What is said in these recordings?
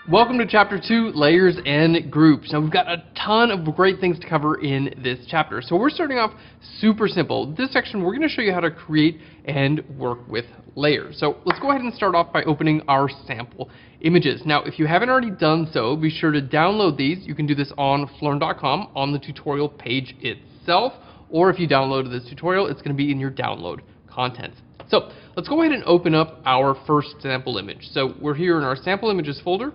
Welcome to Chapter 2, Layers and Groups. Now we've got a ton of great things to cover in this chapter. So we're starting off super simple. This section we're going to show you how to create and work with layers. So let's go ahead and start off by opening our sample images. Now if you haven't already done so, be sure to download these. You can do this on phlearn.com on the tutorial page itself, or if you downloaded this tutorial, it's going to be in your download content. So let's go ahead and open up our first sample image. So we're here in our sample images folder,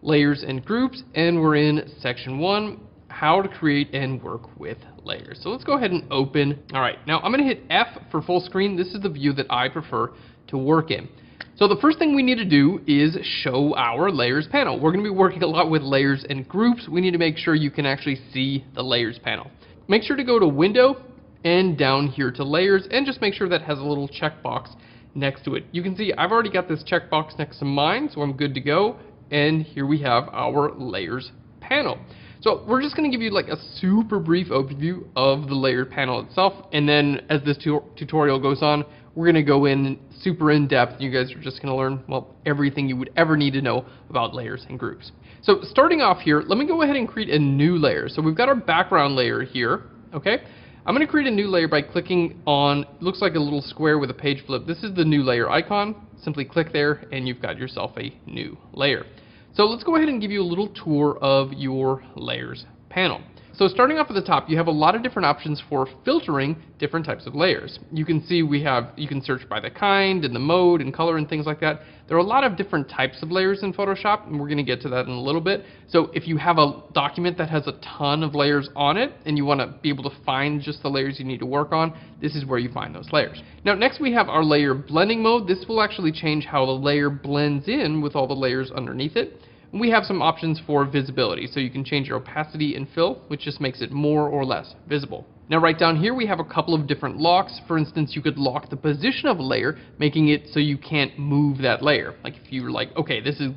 layers and groups, and we're in section 1, how to create and work with layers. So let's go ahead and open. All right, now I'm going to hit F for full screen. This is the view that I prefer to work in. So the first thing we need to do is show our layers panel. We're going to be working a lot with layers and groups. We need to make sure you can actually see the layers panel. Make sure to go to Window and down here to Layers, and just make sure that has a little checkbox next to it. You can see I've already got this checkbox next to mine, so I'm good to go. And here we have our layers panel. So we're just going to give you like a super brief overview of the layer panel itself, and then as this tutorial goes on, we're going to go in super in depth. You guys are just going to learn, well, everything you would ever need to know about layers and groups. So starting off here, let me go ahead and create a new layer. So we've got our background layer here, okay? I'm going to create a new layer by clicking on, looks like a little square with a page flip. This is the new layer icon. Simply click there and you've got yourself a new layer. So let's go ahead and give you a little tour of your layers panel. So starting off at the top, you have a lot of different options for filtering different types of layers. You can see you can search by the kind and the mode and color and things like that. There are a lot of different types of layers in Photoshop, and we're going to get to that in a little bit. So if you have a document that has a ton of layers on it and you want to be able to find just the layers you need to work on, this is where you find those layers. Now next we have our layer blending mode. This will actually change how the layer blends in with all the layers underneath it. We have some options for visibility, so you can change your opacity and fill, which just makes it more or less visible. Now right down here we have a couple of different locks. For instance, you could lock the position of a layer, making it so you can't move that layer. Like if you were like, okay, this is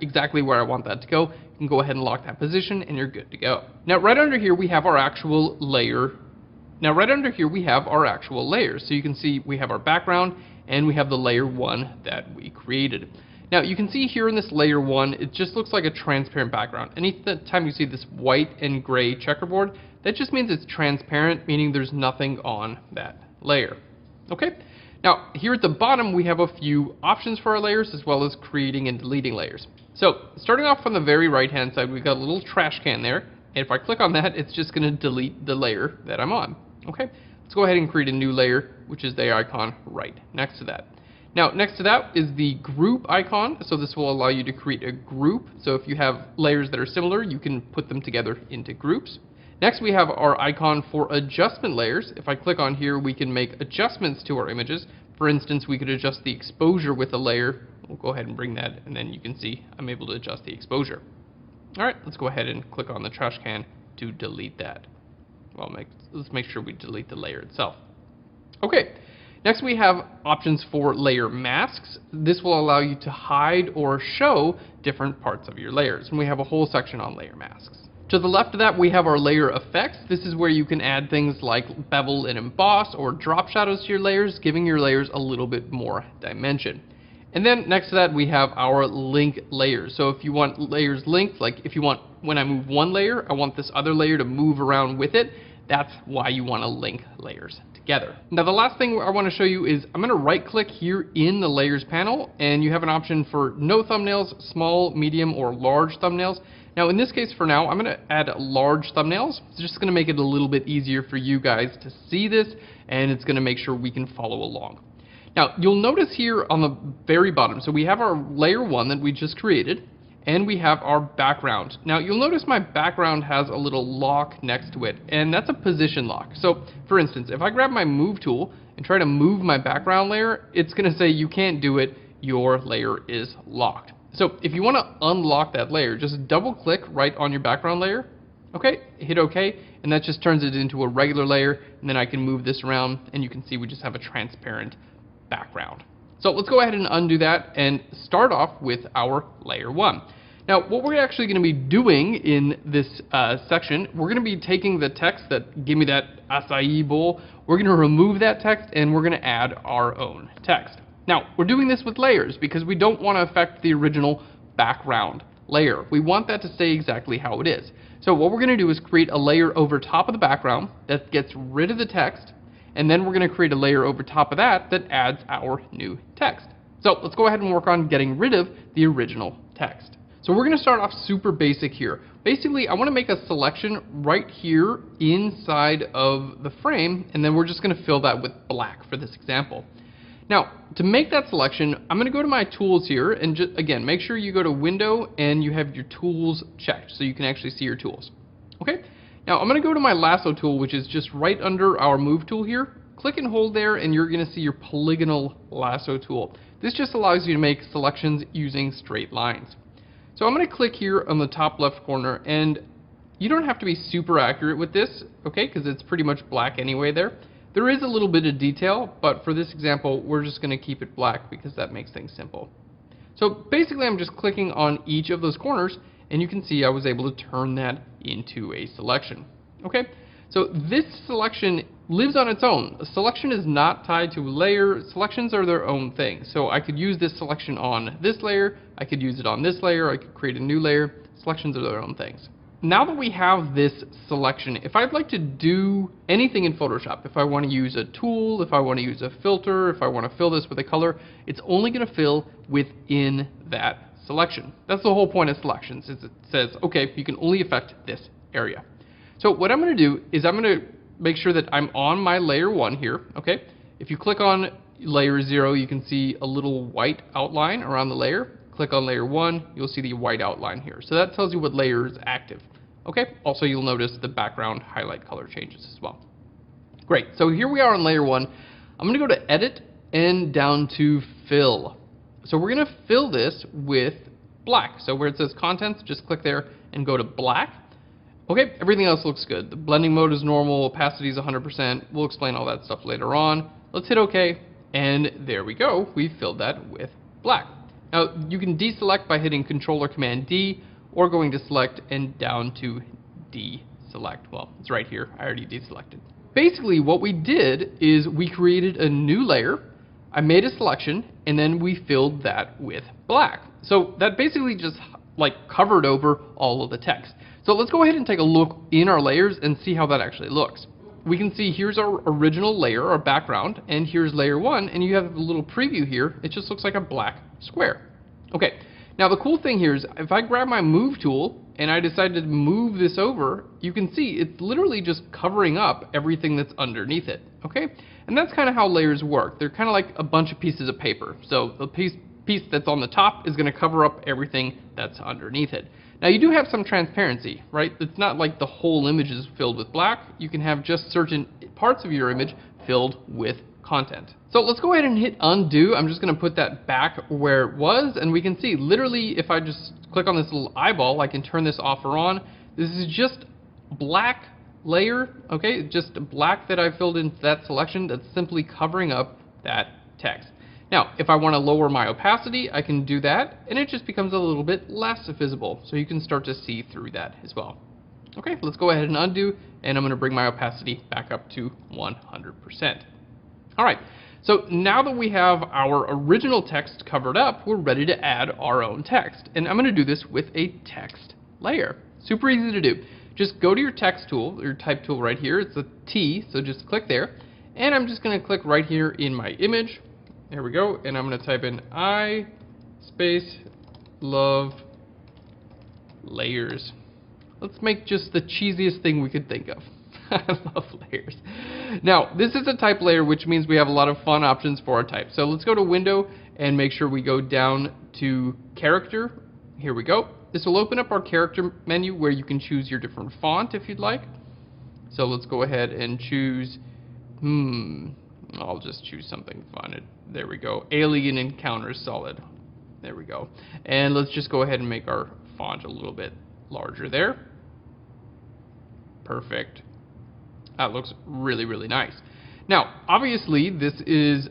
exactly where I want that to go, you can go ahead and lock that position and you're good to go. Now right under here we have our actual layer. So you can see we have our background and we have the layer 1 that we created. Now you can see here in this layer 1, it just looks like a transparent background. Anytime you see this white and gray checkerboard, that just means it's transparent, meaning there's nothing on that layer. Okay? Now here at the bottom we have a few options for our layers, as well as creating and deleting layers. So starting off on the very right hand side, we've got a little trash can there, and if I click on that, it's just going to delete the layer that I'm on. Okay? Let's go ahead and create a new layer, which is the icon right next to that. Now, next to that is the group icon, so this will allow you to create a group. So if you have layers that are similar, you can put them together into groups. Next, we have our icon for adjustment layers. If I click on here, we can make adjustments to our images. For instance, we could adjust the exposure with a layer. We'll go ahead and bring that, and then you can see I'm able to adjust the exposure. All right, let's go ahead and click on the trash can to delete that. Well, let's make sure we delete the layer itself. Okay. Next we have options for layer masks. This will allow you to hide or show different parts of your layers, and we have a whole section on layer masks. To the left of that we have our layer effects. This is where you can add things like bevel and emboss or drop shadows to your layers, giving your layers a little bit more dimension. And then next to that we have our link layers. So if you want layers linked, like if you want, when I move one layer, I want this other layer to move around with it, that's why you want to link layers together. Now the last thing I want to show you is I'm going to right click here in the layers panel, and you have an option for no thumbnails, small, medium, or large thumbnails. Now in this case for now I'm going to add large thumbnails. It's just going to make it a little bit easier for you guys to see this, and it's going to make sure we can follow along. Now you'll notice here on the very bottom, so we have our layer 1 that we just created, and we have our background. Now you'll notice my background has a little lock next to it, and that's a position lock. So for instance, if I grab my move tool and try to move my background layer, it's going to say you can't do it, your layer is locked. So if you want to unlock that layer, just double click right on your background layer, okay, hit OK, and that just turns it into a regular layer, and then I can move this around and you can see we just have a transparent background. So let's go ahead and undo that and start off with our layer 1. Now what we're actually going to be doing in this section, we're going to be taking the text that give me that acai bowl, we're going to remove that text and we're going to add our own text. Now we're doing this with layers because we don't want to affect the original background layer. We want that to stay exactly how it is. So what we're going to do is create a layer over top of the background that gets rid of the text, and then we're going to create a layer over top of that that adds our new text. So let's go ahead and work on getting rid of the original text. So we're going to start off super basic here. Basically, I want to make a selection right here inside of the frame, and then we're just going to fill that with black for this example. Now, to make that selection, I'm going to go to my tools here, and just, again, make sure you go to Window and you have your tools checked so you can actually see your tools. Okay? Now, I'm going to go to my lasso tool, which is just right under our move tool here. Click and hold there, and you're going to see your polygonal lasso tool. This just allows you to make selections using straight lines. So I'm going to click here on the top left corner, and you don't have to be super accurate with this, okay, because it's pretty much black anyway there. There is a little bit of detail, but for this example, we're just going to keep it black because that makes things simple. So basically, I'm just clicking on each of those corners, and you can see I was able to turn that into a selection. Okay, so this selection lives on its own. A selection is not tied to a layer. Selections are their own thing. So I could use this selection on this layer, I could use it on this layer, I could create a new layer. Selections are their own things. Now that we have this selection, if I'd like to do anything in Photoshop, if I want to use a tool, if I want to use a filter, if I want to fill this with a color, it's only going to fill within that selection. That's the whole point of selections, is it says, okay, you can only affect this area. So what I'm going to do is I'm going to make sure that I'm on my layer 1 here, okay? If you click on layer 0, you can see a little white outline around the layer. Click on layer 1, you'll see the white outline here. So that tells you what layer is active. Okay, also you'll notice the background highlight color changes as well. Great, so here we are on layer 1. I'm going to go to Edit and down to Fill. So we're going to fill this with black. So where it says Contents, just click there and go to black. Okay, everything else looks good. The blending mode is normal, opacity is 100%. We'll explain all that stuff later on. Let's hit OK, and there we go. We filled that with black. Now, you can deselect by hitting Control or Command D, or going to Select and down to Deselect. Well, it's right here. I already deselected. Basically, what we did is we created a new layer, I made a selection, and then we filled that with black. So that basically just like covered over all of the text. So let's go ahead and take a look in our layers and see how that actually looks. We can see here's our original layer, our background, and here's layer 1, and you have a little preview here. It just looks like a black square. Okay, now the cool thing here is if I grab my move tool and I decide to move this over, you can see it's literally just covering up everything that's underneath it, okay? And that's kind of how layers work. They're kind of like a bunch of pieces of paper. So the piece that's on the top is going to cover up everything that's underneath it. Now you do have some transparency, right? It's not like the whole image is filled with black. You can have just certain parts of your image filled with content. So let's go ahead and hit undo. I'm just going to put that back where it was, and we can see literally if I just click on this little eyeball, I can turn this off or on. This is just black layer, okay? Just black that I filled into that selection that's simply covering up that text. Now, if I want to lower my opacity, I can do that, and it just becomes a little bit less visible, so you can start to see through that as well. Okay, let's go ahead and undo, and I'm going to bring my opacity back up to 100%. All right, so now that we have our original text covered up, we're ready to add our own text, and I'm going to do this with a text layer. Super easy to do. Just go to your text tool, your type tool right here. It's a T, so just click there, and I'm just going to click right here in my image. There we go, and I'm going to type in I space love layers. Let's make just the cheesiest thing we could think of. I love layers. Now, this is a type layer, which means we have a lot of fun options for our type. So let's go to Window and make sure we go down to Character. Here we go. This will open up our character menu where you can choose your different font if you'd like. So let's go ahead and choose, I'll just choose something fun. There we go. Alien Encounters Solid. There we go. And let's just go ahead and make our font a little bit larger there. Perfect. That looks really, really nice. Now, obviously, this is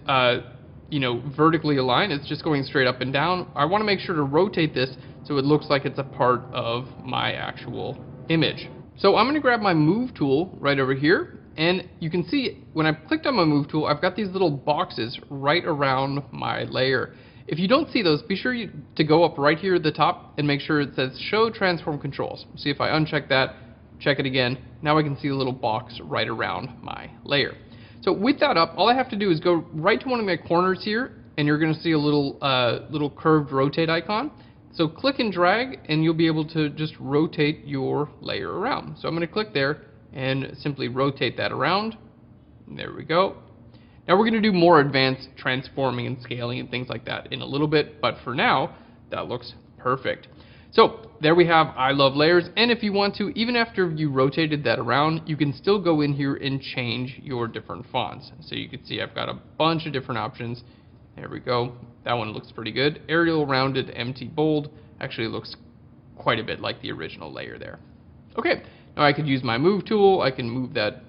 vertically aligned. It's just going straight up and down. I want to make sure to rotate this so it looks like it's a part of my actual image. So I'm going to grab my move tool right over here. And you can see when I've clicked on my move tool, I've got these little boxes right around my layer. If you don't see those, be sure to go up right here at the top and make sure it says Show Transform Controls. See if I uncheck that, check it again, now I can see a little box right around my layer. So with that up, all I have to do is go right to one of my corners here, and you're going to see a little curved rotate icon. So click and drag, and you'll be able to just rotate your layer around. So I'm going to click there and simply rotate that around. There we go. Now we're going to do more advanced transforming and scaling and things like that in a little bit, but for now, that looks perfect. So there we have I Love Layers, and if you want to, even after you rotated that around, you can still go in here and change your different fonts. So you can see I've got a bunch of different options. There we go. That one looks pretty good. Arial, rounded, empty, bold. Actually looks quite a bit like the original layer there. Okay, now I could use my move tool. I can move that,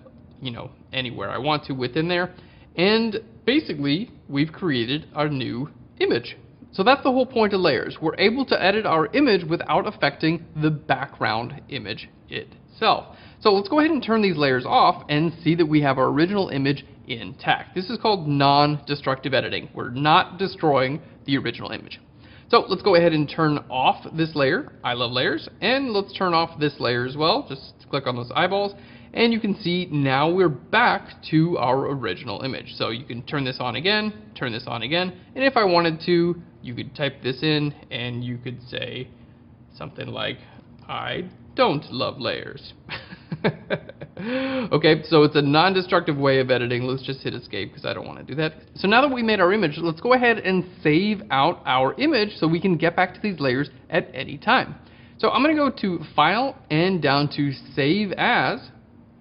anywhere I want to within there. And basically, we've created our new image. So that's the whole point of layers. We're able to edit our image without affecting the background image itself. So let's go ahead and turn these layers off and see that we have our original image intact. This is called non-destructive editing. We're not destroying the original image. So let's go ahead and turn off this layer, I Love Layers, and let's turn off this layer as well. Just click on those eyeballs, and you can see now we're back to our original image. So you can turn this on again, and if I wanted to, you could type this in, and you could say something like, I don't love layers. Okay, so it's a non-destructive way of editing. Let's just hit escape because I don't want to do that. So now that we made our image, let's go ahead and save out our image so we can get back to these layers at any time. So I'm going to go to File and down to Save As.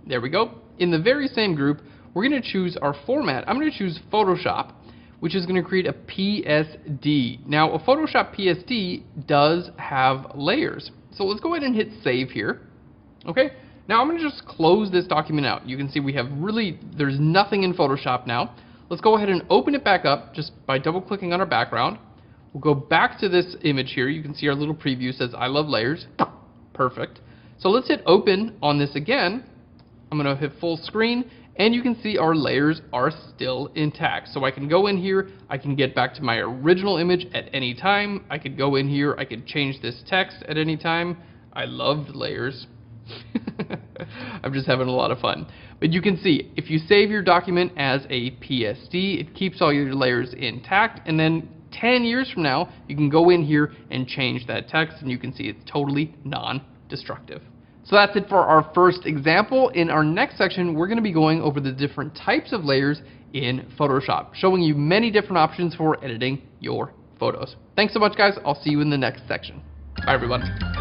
There we go. In the very same group, we're going to choose our format. I'm going to choose Photoshop, which is going to create a PSD. Now, a Photoshop PSD does have layers. So let's go ahead and hit Save here. Okay. Now I'm going to just close this document out. You can see we have there's nothing in Photoshop now. Let's go ahead and open it back up just by double clicking on our background. We'll go back to this image here. You can see our little preview says I Love Layers. Perfect. So let's hit open on this again. I'm going to hit full screen, and you can see our layers are still intact. So I can go in here, I can get back to my original image at any time. I could go in here, I could change this text at any time. I loved layers. I'm just having a lot of fun. But you can see, if you save your document as a PSD, it keeps all your layers intact, and then 10 years from now, you can go in here and change that text, and you can see it's totally non-destructive. So that's it for our first example. In our next section, we're going to be going over the different types of layers in Photoshop, showing you many different options for editing your photos. Thanks so much, guys. I'll see you in the next section. Bye, everyone.